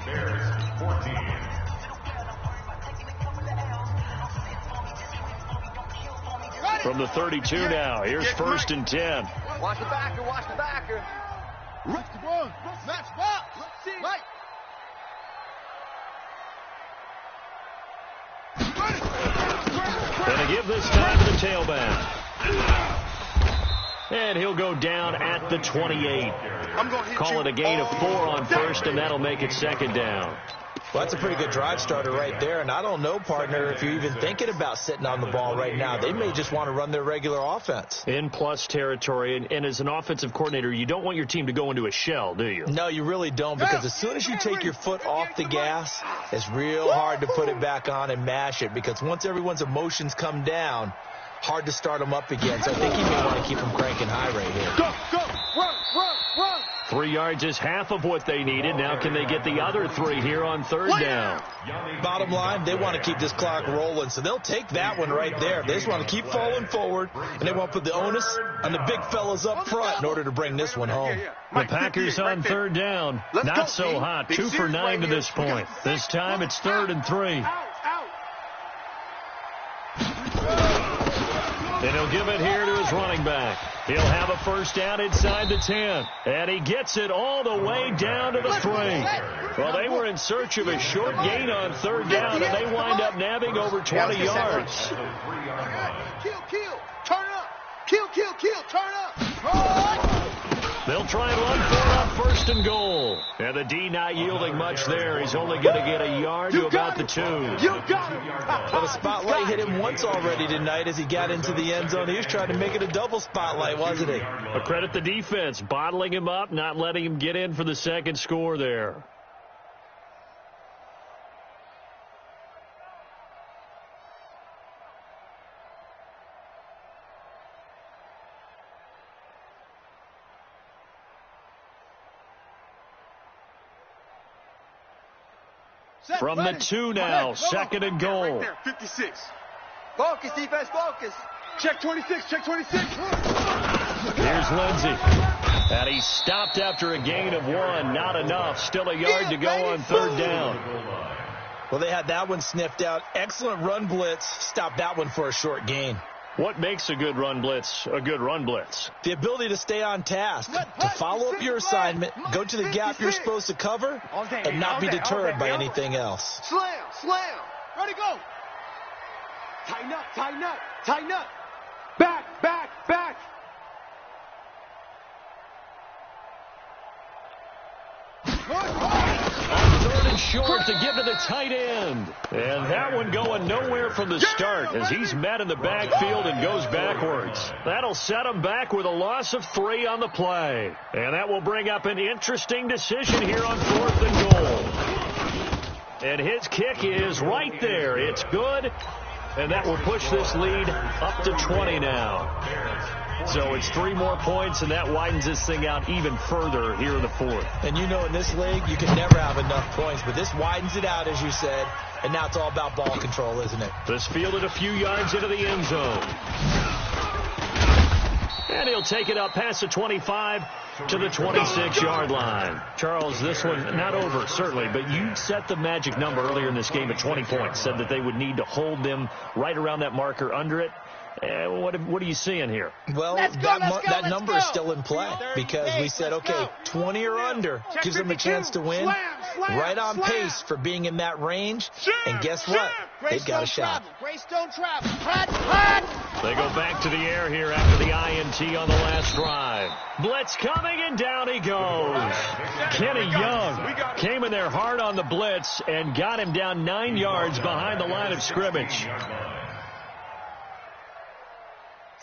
Bears 14. From the 32 now, here's first and 10. Watch the backer, watch the backer. Rip the ball. Match ball. Right. And to give this time to the tailback. And he'll go down at the 28. Call it a gain of 4 on first, and that'll make it second down. Well, that's a pretty good drive starter right there. And I don't know, partner, if you're even thinking about sitting on the ball right now. They may just want to run their regular offense. In plus territory. And as an offensive coordinator, you don't want your team to go into a shell, do you? No, you really don't, because as soon as you take your foot off the gas, it's real hard to put it back on and mash it, because once everyone's emotions come down, hard to start them up again. So I think you may want to keep them cranking high right here. Go, run, run, run. 3 yards is half of what they needed. Now can they get the other 3 here on third down? Bottom line, they want to keep this clock rolling, so they'll take that one right there. They just want to keep falling forward, and they want to put the onus on the big fellas up front in order to bring this one home. The Packers on third down. Not so hot. 2 for 9 to this point. This time it's 3rd and 3. And he'll give it here to his running back. He'll have a first down inside the 10. And he gets it all the way down to the 3. Well, they were in search of a short gain on third down, and they wind up nabbing over 20 yards. Kill, turn up. Kill, turn up. They'll try and run for it on first and goal. And the D not yielding much there. He's only going to get a yard to about the 2. You got it. Well, the spotlight hit him once already tonight as he got into the end zone. He was trying to make it a double spotlight, wasn't he? But credit the defense, bottling him up, not letting him get in for the second score there. From the 2 now, 2nd and goal. Right there, 56. Focus, defense, focus. Check 26, check 26. Here's Lindsey. And he's stopped after a gain of 1. Not enough. Still a yard to go on third down. Well, they had that one sniffed out. Excellent run blitz. Stopped that one for a short gain. What makes a good run blitz a good run blitz? The ability to stay on task, to follow up your assignment, go to the gap you're supposed to cover, and not be deterred by anything else. Slam. Ready, go. Tighten up. Back. On third and short to give to the tight end. And that one going nowhere from the start as he's met in the backfield and goes backwards. That'll set him back with a loss of 3 on the play. And that will bring up an interesting decision here on 4th and goal. And his kick is right there. It's good. And that will push this lead up to 20 now. So it's 3 more points, and that widens this thing out even further here in the 4th. And you know, in this league, you can never have enough points, but this widens it out, as you said, and now it's all about ball control, isn't it? This fielded a few yards into the end zone. And he'll take it up past the 25 to the 26-yard line. Charles, this one not over, certainly, but you set the magic number earlier in this game at 20 points, said that they would need to hold them right around that marker under it. What are you seeing here? Well, that number is still in play because we said, okay, 20 or under gives them a chance to win. Right on pace for being in that range. And guess what? They've got a shot. Greystone travel. They go back to the air here after the INT on the last drive. Blitz coming, and down he goes. Kenny Young came in there hard on the blitz and got him down 9 yards behind the line of scrimmage.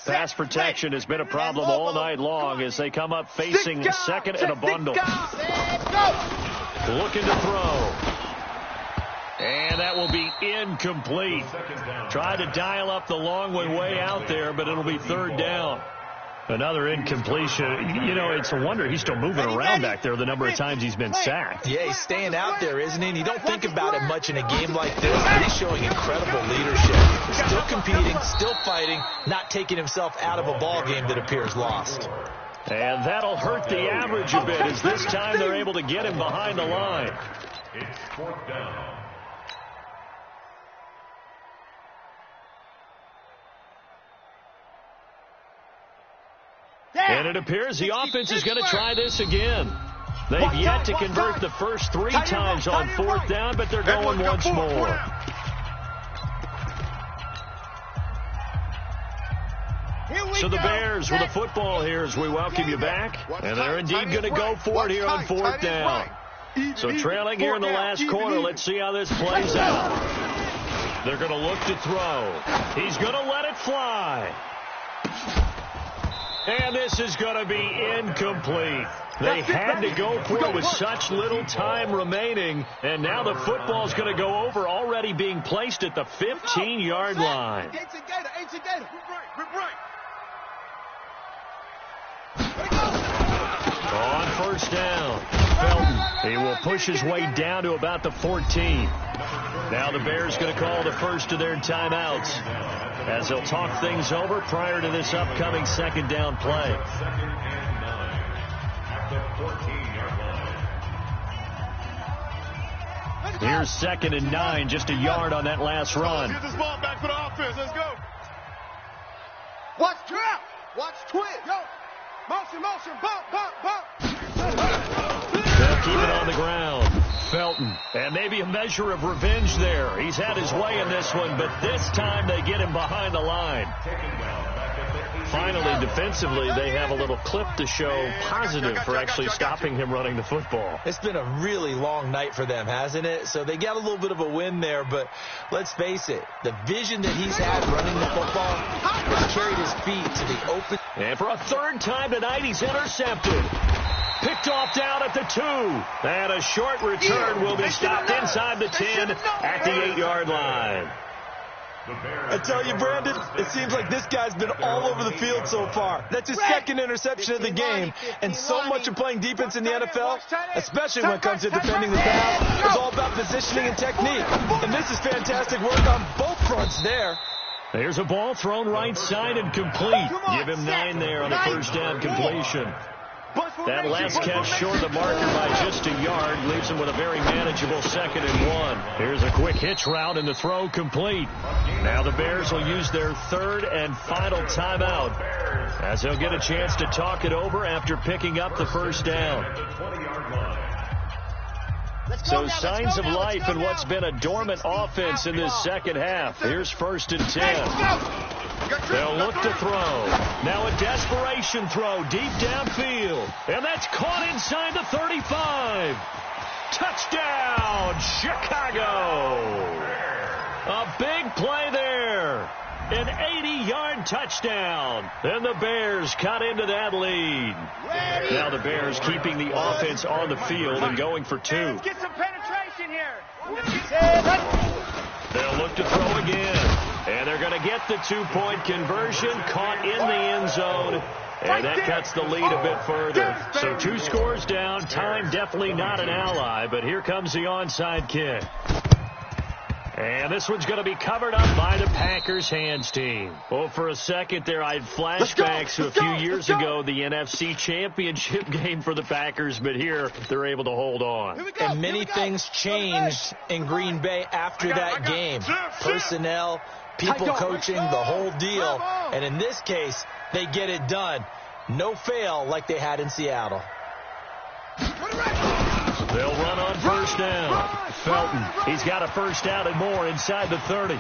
Pass protection has been a problem all night long as they come up facing second and a bundle. Looking to throw. And that will be incomplete. Tried to dial up the long one way out there, but it'll be third down. Another incompletion. You know, it's a wonder he's still moving around back there the number of times he's been sacked. Yeah, he's staying out there, isn't he? And you don't think about it much in a game like this, but he's showing incredible leadership. Still competing, still fighting, not taking himself out of a ball game that appears lost. And that'll hurt the average a bit, as this time they're able to get him behind the line. It's 4th down. And it appears the offense is going to try this again. They've yet to convert the first 3 times on 4th down, but they're going once more. So the Bears with the football here as we welcome you back. And they're indeed going to go for it here on 4th down. So trailing here in the last quarter, let's see how this plays out. They're going to look to throw. He's going to let it fly. And this is going to be incomplete. They had to go for it with such little time remaining. And now the football's going to go over, already being placed at the 15-yard line. On 1st down, Felton, he will push his way down to about the 14. Now the Bears going to call the first of their timeouts as they'll talk things over prior to this upcoming 2nd down play. 2nd and 9 at the 14-yard line. Here's 2nd and 9, just a yard on that last run. Get this ball back for the offense. Let's go. Watch trap. Watch twin. Yo. Motion, bump, bump, bump. They'll keep it on the ground. Felton, and maybe a measure of revenge there. He's had his way in this one, but this time they get him behind the line. Finally, defensively, they have a little clip to show positive for actually stopping him running the football. It's been a really long night for them, hasn't it? So they got a little bit of a win there, but let's face it, the vision that he's had running the football has carried his feet to the open. And for a 3rd time tonight, he's intercepted. Picked off down at the 2. And a short return will be stopped inside the 10 at the 8-yard line. I tell you, Brandon, it seems like this guy's been all over the field so far. That's his 2nd interception of the game. And so much of playing defense in the NFL, especially when it comes to defending the pass, is all about positioning and technique. And this is fantastic work on both fronts there. There's a ball thrown right side and complete. Give him 9 there on the 1st down completion. That last catch short of the marker by just a yard leaves him with a very manageable 2nd and 1. Here's a quick hitch route and the throw complete. Now the Bears will use their 3rd and final timeout as they'll get a chance to talk it over after picking up the 1st down. So signs of life in what's been a dormant offense in this 2nd half. Here's 1st and 10. They'll look to throw. Now a desperation throw deep downfield. And that's caught inside the 35. Touchdown, Chicago. A big play there. An 80-yard touchdown. And the Bears cut into that lead. Now the Bears keeping the offense on the field and going for 2. Let's get some penetration here. They'll look to throw again. And they're going to get the 2-point conversion, caught in the end zone. And that cuts the lead a bit further. So 2 scores down. Time definitely not an ally, but here comes the onside kick. And this one's going to be covered up by the Packers hands team. Well, for a second there, I had flashbacks to a few years ago, the NFC Championship game for the Packers, but here they're able to hold on. And many things changed in Green Bay after that game. Personnel, people coaching, the whole deal. And in this case, they get it done. No fail like they had in Seattle. They'll run on 1st down. Felton, he's got a 1st down and more inside the 30.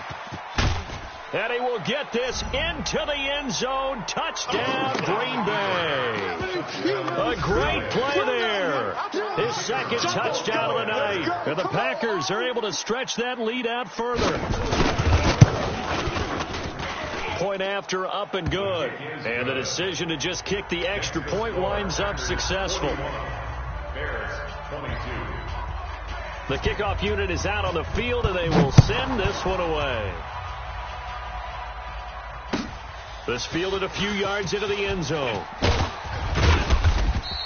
And he will get this into the end zone. Touchdown, Green Bay. A great play there. His 2nd touchdown of the night. And the Packers are able to stretch that lead out further. Point after, up and good. And the decision to just kick the extra point winds up successful. Bears 22. The kickoff unit is out on the field, and they will send this one away. This fielded a few yards into the end zone.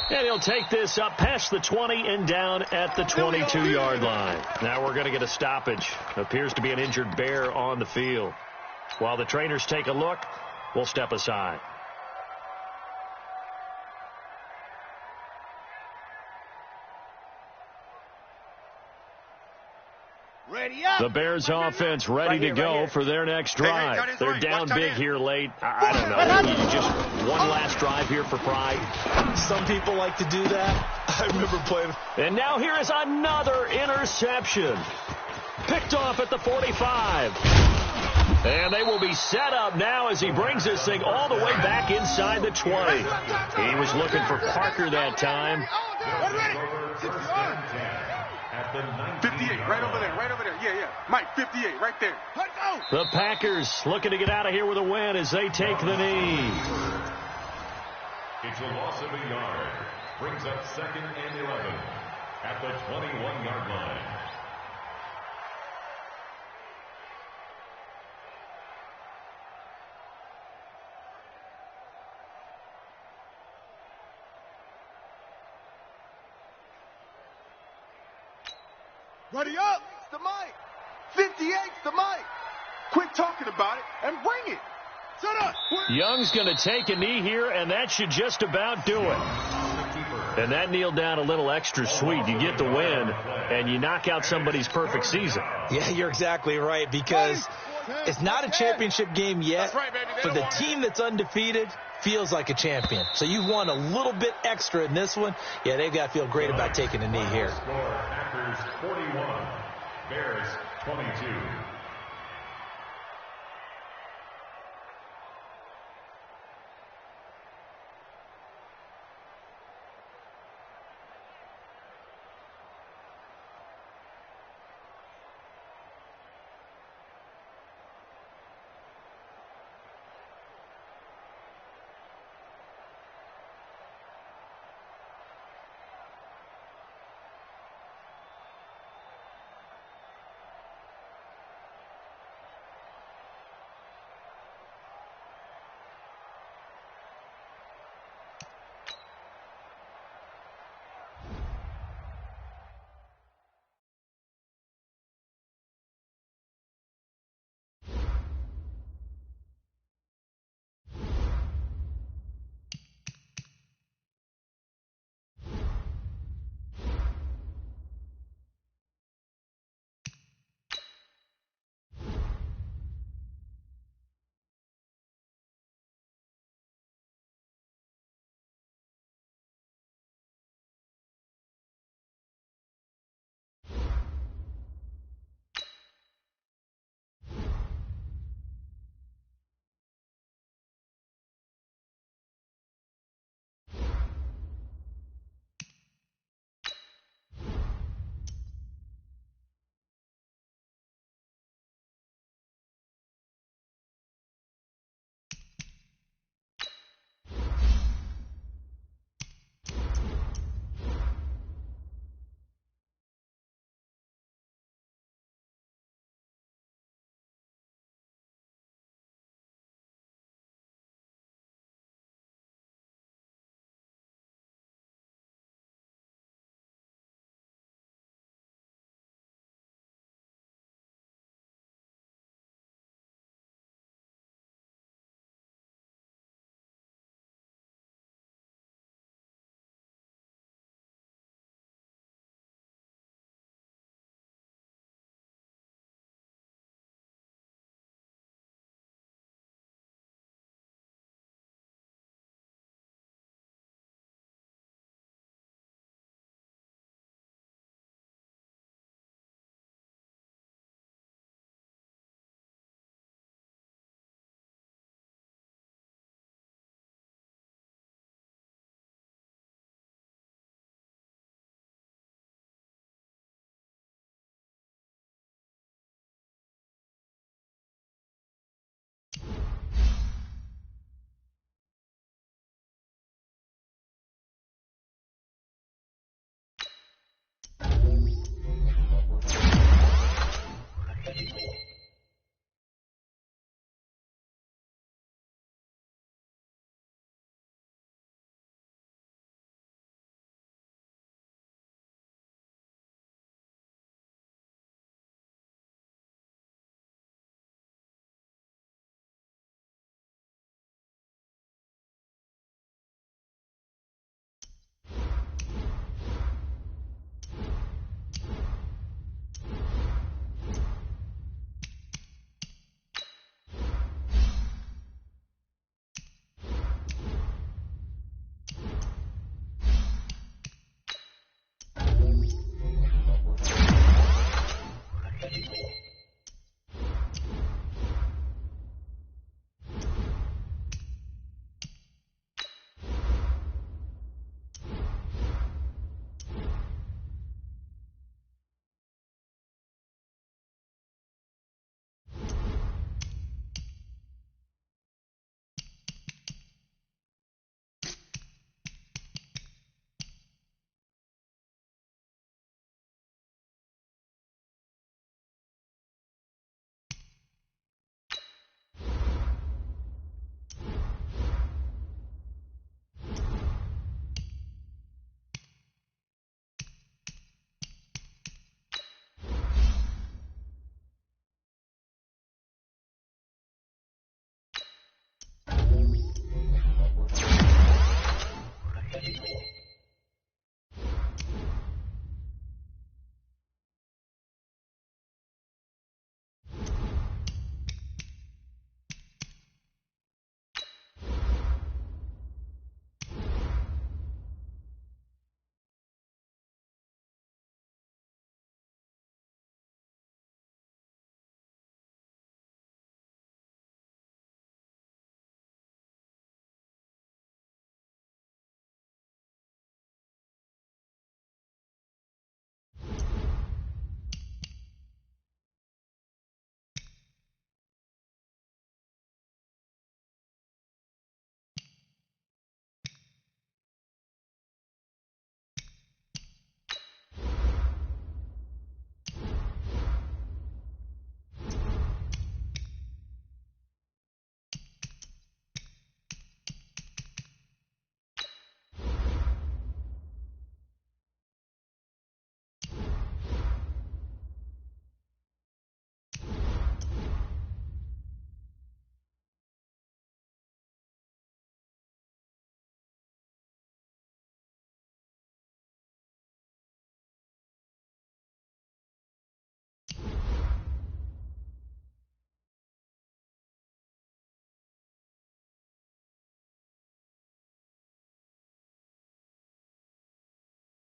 And he'll take this up past the 20 and down at the 22-yard line. Now we're going to get a stoppage. Appears to be an injured Bear on the field. While the trainers take a look, we'll step aside. Ready up. The Bears offense ready to go for their next drive. They're down big here late. I don't know. Just one last drive here for pride. Some people like to do that. I remember playing. And now here is another interception. Picked off at the 45. And they will be set up now as he brings this thing all the way back inside the 20. He was looking for Parker that time. 58, right over there, right over there. Yeah. Mike, 58, right there. The Packers looking to get out of here with a win as they take the knee. It's a loss of a yard. Brings up 2nd and 11 at the 21-yard line. Ready up. It's the Mike. 58's the Mike. Quit talking about it and bring it. Shut up. Young's going to take a knee here, and that should just about do it. And that kneeled down a little extra sweet. You get the win, and you knock out somebody's perfect season. Yeah, you're exactly right, because it's not a championship game yet, but the team that's undefeated feels like a champion. So you won a little bit extra in this one. Yeah, they've got to feel great about taking a knee here. Packers 41, Bears 22.